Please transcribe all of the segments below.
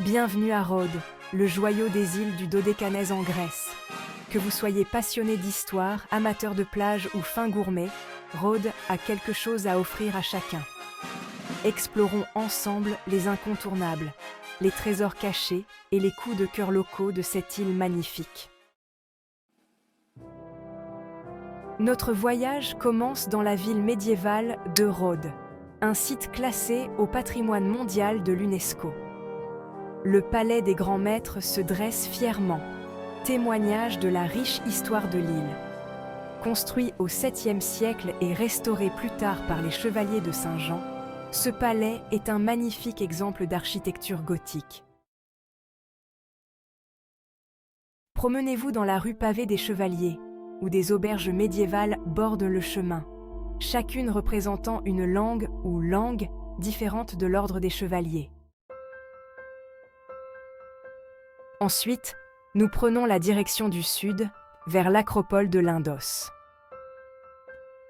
Bienvenue à Rhodes, le joyau des îles du Dodécanèse en Grèce. Que vous soyez passionné d'histoire, amateur de plage ou fin gourmet, Rhodes a quelque chose à offrir à chacun. Explorons ensemble les incontournables, les trésors cachés et les coups de cœur locaux de cette île magnifique. Notre voyage commence dans la ville médiévale de Rhodes, un site classé au patrimoine mondial de l'UNESCO. Le palais des grands maîtres se dresse fièrement, témoignage de la riche histoire de l'île. Construit au 7e siècle et restauré plus tard par les chevaliers de Saint-Jean, ce palais est un magnifique exemple d'architecture gothique. Promenez-vous dans la rue pavée des Chevaliers, où des auberges médiévales bordent le chemin, chacune représentant une langue ou langue différente de l'ordre des chevaliers. Ensuite, nous prenons la direction du sud, vers l'acropole de Lindos.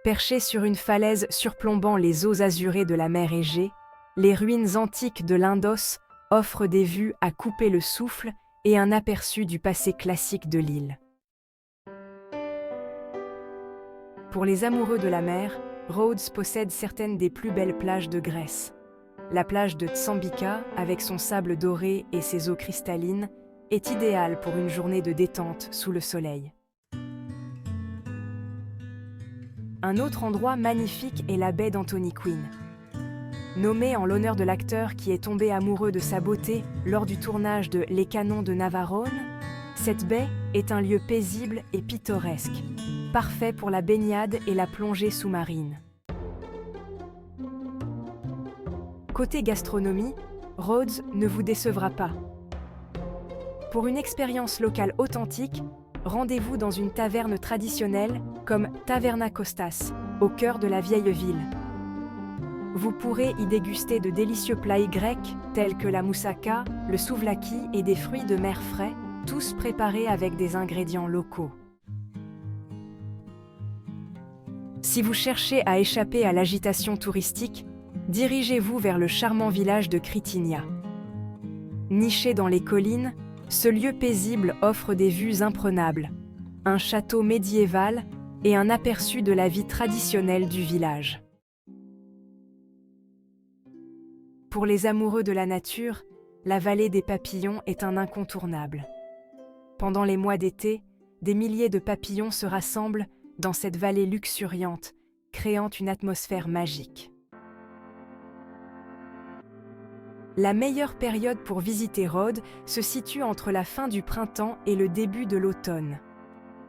Perchées sur une falaise surplombant les eaux azurées de la mer Égée, les ruines antiques de Lindos offrent des vues à couper le souffle et un aperçu du passé classique de l'île. Pour les amoureux de la mer, Rhodes possède certaines des plus belles plages de Grèce. La plage de Tsambika, avec son sable doré et ses eaux cristallines, est idéale pour une journée de détente sous le soleil. Un autre endroit magnifique est la baie d'Anthony Quinn. Nommée en l'honneur de l'acteur qui est tombé amoureux de sa beauté lors du tournage de Les Canons de Navarone, cette baie est un lieu paisible et pittoresque, parfait pour la baignade et la plongée sous-marine. Côté gastronomie, Rhodes ne vous décevra pas. Pour une expérience locale authentique, rendez-vous dans une taverne traditionnelle comme Taverna Kostas, au cœur de la vieille ville. Vous pourrez y déguster de délicieux plats grecs tels que la moussaka, le souvlaki et des fruits de mer frais, tous préparés avec des ingrédients locaux. Si vous cherchez à échapper à l'agitation touristique, dirigez-vous vers le charmant village de Krytinia. Niché dans les collines, ce lieu paisible offre des vues imprenables, un château médiéval et un aperçu de la vie traditionnelle du village. Pour les amoureux de la nature, la vallée des papillons est un incontournable. Pendant les mois d'été, des milliers de papillons se rassemblent dans cette vallée luxuriante, créant une atmosphère magique. La meilleure période pour visiter Rhodes se situe entre la fin du printemps et le début de l'automne.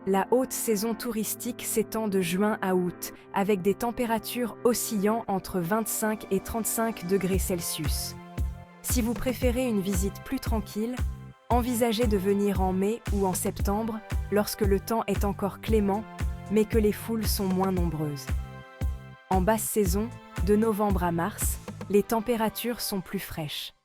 La haute saison touristique s'étend de juin à août, avec des températures oscillant entre 25 et 35 degrés Celsius. Si vous préférez une visite plus tranquille, envisagez de venir en mai ou en septembre, lorsque le temps est encore clément, mais que les foules sont moins nombreuses. En basse saison, de novembre à mars, les températures sont plus fraîches.